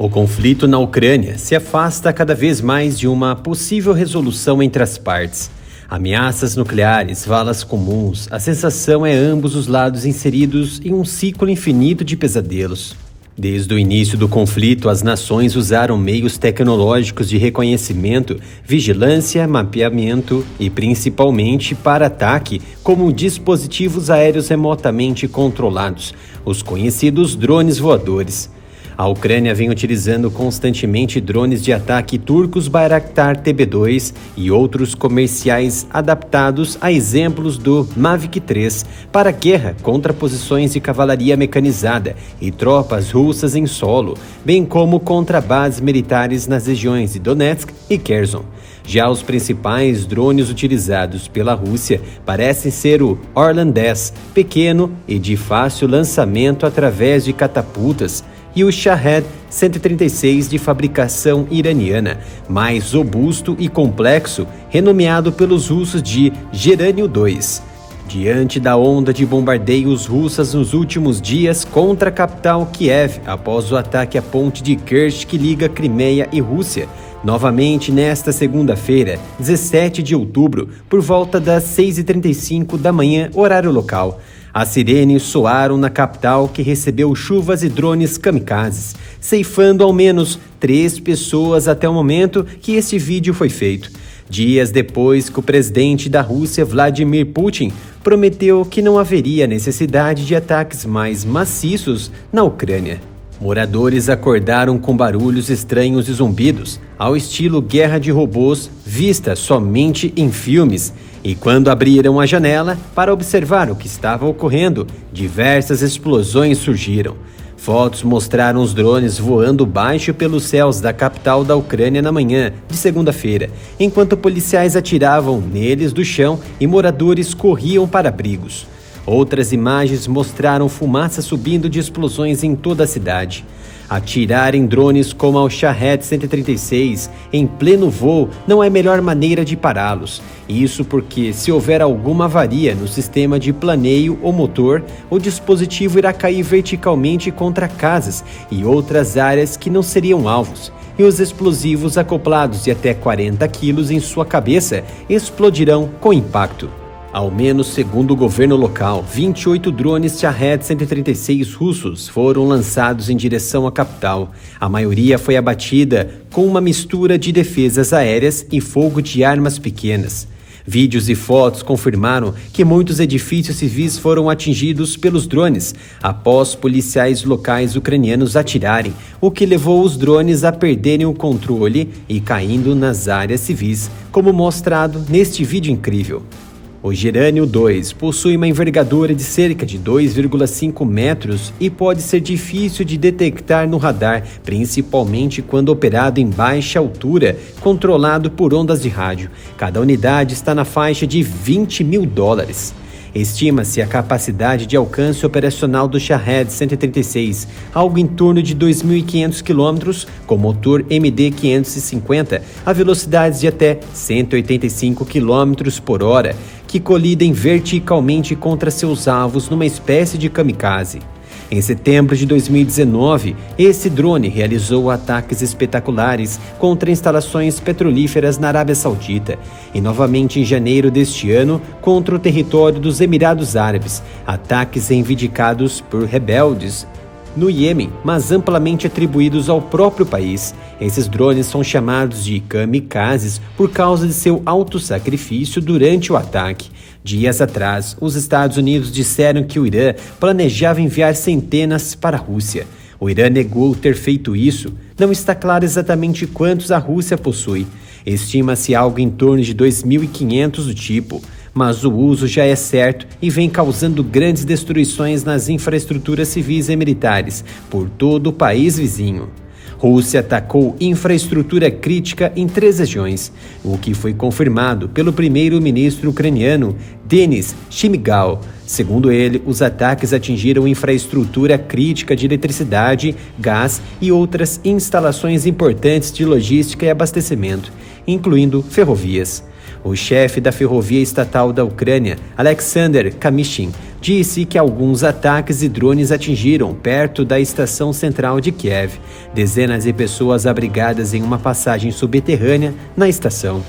O conflito na Ucrânia se afasta cada vez mais de uma possível resolução entre as partes. Ameaças nucleares, valas comuns, a sensação é ambos os lados inseridos em um ciclo infinito de pesadelos. Desde o início do conflito, as nações usaram meios tecnológicos de reconhecimento, vigilância, mapeamento e, principalmente, para ataque, como dispositivos aéreos remotamente controlados, os conhecidos drones voadores. A Ucrânia vem utilizando constantemente drones de ataque turcos Bayraktar TB2 e outros comerciais adaptados a exemplos do Mavic 3 para guerra contra posições de cavalaria mecanizada e tropas russas em solo, bem como contra bases militares nas regiões de Donetsk e Kherson. Já os principais drones utilizados pela Rússia parecem ser o Orlan 10, pequeno e de fácil lançamento através de catapultas, e o Shahed 136 de fabricação iraniana, mais robusto e complexo, renomeado pelos russos de Gerânio 2. Diante da onda de bombardeios russas nos últimos dias contra a capital Kiev, após o ataque à ponte de Kerch que liga Crimeia e Rússia, novamente nesta segunda-feira, 17 de outubro, por volta das 6h35 da manhã, horário local, as sirenes soaram na capital, que recebeu chuvas e drones kamikazes, ceifando ao menos 3 pessoas até o momento que este vídeo foi feito. Dias depois que o presidente da Rússia, Vladimir Putin, prometeu que não haveria necessidade de ataques mais maciços na Ucrânia. Moradores acordaram com barulhos estranhos e zumbidos, ao estilo guerra de robôs vista somente em filmes, e quando abriram a janela para observar o que estava ocorrendo, diversas explosões surgiram. Fotos mostraram os drones voando baixo pelos céus da capital da Ucrânia na manhã de segunda-feira, enquanto policiais atiravam neles do chão e moradores corriam para abrigos. Outras imagens mostraram fumaça subindo de explosões em toda a cidade. Atirar em drones como o Shahed 136 em pleno voo não é a melhor maneira de pará-los. Isso porque, se houver alguma avaria no sistema de planeio ou motor, o dispositivo irá cair verticalmente contra casas e outras áreas que não seriam alvos, e os explosivos acoplados de até 40 quilos em sua cabeça explodirão com impacto. Ao menos segundo o governo local, 28 drones Shahed 136 russos foram lançados em direção à capital. A maioria foi abatida com uma mistura de defesas aéreas e fogo de armas pequenas. Vídeos e fotos confirmaram que muitos edifícios civis foram atingidos pelos drones após policiais locais ucranianos atirarem, o que levou os drones a perderem o controle e caindo nas áreas civis, como mostrado neste vídeo incrível. O Gerânio 2 possui uma envergadura de cerca de 2,5 metros e pode ser difícil de detectar no radar, principalmente quando operado em baixa altura, controlado por ondas de rádio. Cada unidade está na faixa de $20 mil. Estima-se a capacidade de alcance operacional do Shahed 136, algo em torno de 2.500 km, com motor MD-550 a velocidades de até 185 km por hora, que colidem verticalmente contra seus alvos numa espécie de kamikaze. Em setembro de 2019, esse drone realizou ataques espetaculares contra instalações petrolíferas na Arábia Saudita e novamente em janeiro deste ano contra o território dos Emirados Árabes, ataques reivindicados por rebeldes no Iêmen, mas amplamente atribuídos ao próprio país. Esses drones são chamados de kamikazes por causa de seu alto sacrifício durante o ataque. Dias atrás, os Estados Unidos disseram que o Irã planejava enviar centenas para a Rússia. O Irã negou ter feito isso. Não está claro exatamente quantos a Rússia possui. Estima-se algo em torno de 2.500 do tipo, mas o uso já é certo e vem causando grandes destruições nas infraestruturas civis e militares por todo o país vizinho. Rússia atacou infraestrutura crítica em 3 regiões, o que foi confirmado pelo primeiro-ministro ucraniano Denis Shmyhal. Segundo ele, os ataques atingiram infraestrutura crítica de eletricidade, gás e outras instalações importantes de logística e abastecimento, incluindo ferrovias. O chefe da ferrovia estatal da Ucrânia, Alexander Kamyshin, disse que alguns ataques de drones atingiram, perto da estação central de Kiev, dezenas de pessoas abrigadas em uma passagem subterrânea na estação.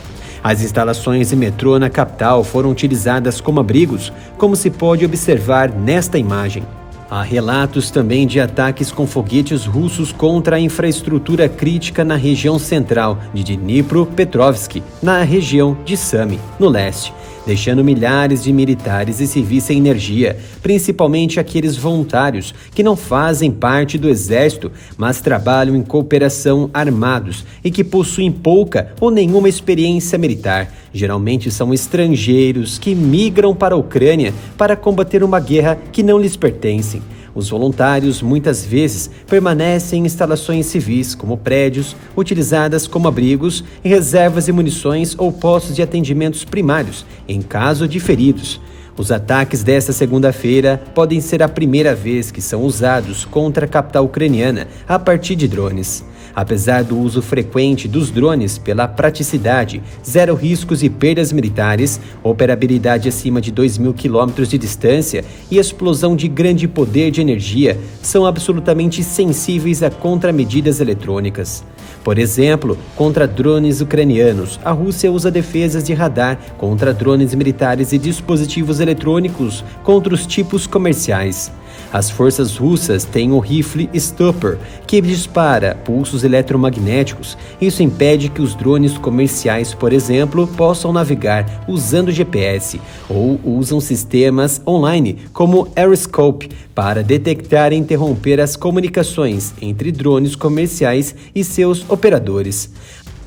As instalações de metrô na capital foram utilizadas como abrigos, como se pode observar nesta imagem. Há relatos também de ataques com foguetes russos contra a infraestrutura crítica na região central de Dnipropetrovsk, na região de Sami, no leste, deixando milhares de militares e civis sem energia, principalmente aqueles voluntários que não fazem parte do exército, mas trabalham em cooperação armados e que possuem pouca ou nenhuma experiência militar. Geralmente são estrangeiros que migram para a Ucrânia para combater uma guerra que não lhes pertence. Os voluntários muitas vezes permanecem em instalações civis, como prédios, utilizadas como abrigos, em reservas de munições ou postos de atendimentos primários, em caso de feridos. Os ataques desta segunda-feira podem ser a primeira vez que são usados contra a capital ucraniana a partir de drones. Apesar do uso frequente dos drones pela praticidade, zero riscos e perdas militares, operabilidade acima de 2.000 quilômetros de distância e explosão de grande poder de energia, são absolutamente sensíveis a contramedidas eletrônicas. Por exemplo, contra drones ucranianos, a Rússia usa defesas de radar contra drones militares e dispositivos eletrônicos contra os tipos comerciais. As forças russas têm o rifle Stupper, que dispara pulsos eletromagnéticos. Isso impede que os drones comerciais, por exemplo, possam navegar usando GPS ou usam sistemas online como Aeroscope para detectar e interromper as comunicações entre drones comerciais e seus operadores.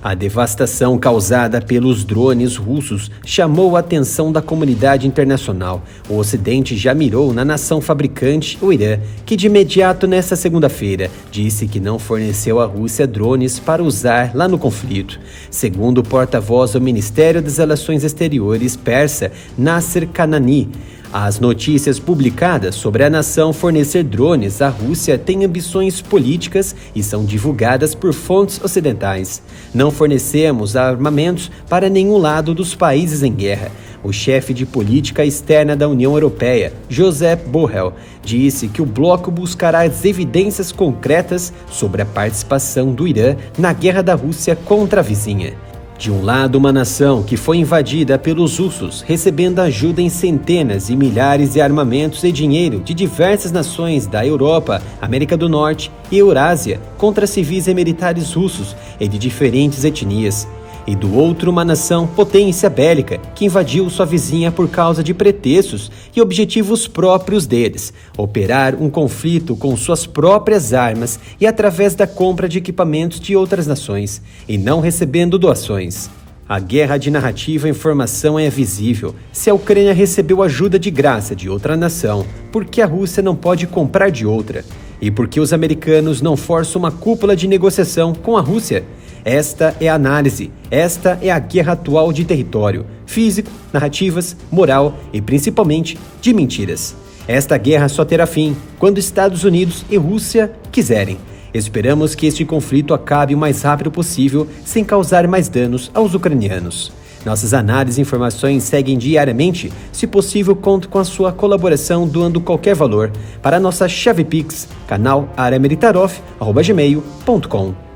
A devastação causada pelos drones russos chamou a atenção da comunidade internacional. O Ocidente já mirou na nação fabricante, o Irã, que de imediato nesta segunda-feira disse que não forneceu à Rússia drones para usar lá no conflito. Segundo o porta-voz do Ministério das Relações Exteriores persa, Nasser Kanani, as notícias publicadas sobre a nação fornecer drones à Rússia têm ambições políticas e são divulgadas por fontes ocidentais. Não fornecemos armamentos para nenhum lado dos países em guerra. O chefe de política externa da União Europeia, Josep Borrell, disse que o bloco buscará as evidências concretas sobre a participação do Irã na guerra da Rússia contra a vizinha. De um lado, uma nação que foi invadida pelos russos, recebendo ajuda em centenas e milhares de armamentos e dinheiro de diversas nações da Europa, América do Norte e Eurásia contra civis e militares russos e de diferentes etnias. E do outro, uma nação potência bélica que invadiu sua vizinha por causa de pretextos e objetivos próprios deles, operar um conflito com suas próprias armas e através da compra de equipamentos de outras nações, e não recebendo doações. A guerra de narrativa e informação é visível. Se a Ucrânia recebeu ajuda de graça de outra nação, por que a Rússia não pode comprar de outra? E por que os americanos não forçam uma cúpula de negociação com a Rússia? Esta é a análise, esta é a guerra atual de território, físico, narrativas, moral e principalmente de mentiras. Esta guerra só terá fim quando Estados Unidos e Rússia quiserem. Esperamos que este conflito acabe o mais rápido possível, sem causar mais danos aos ucranianos. Nossas análises e informações seguem diariamente. Se possível, conto com a sua colaboração doando qualquer valor para a nossa chave Pix, canal aramilitarov@gmail.com.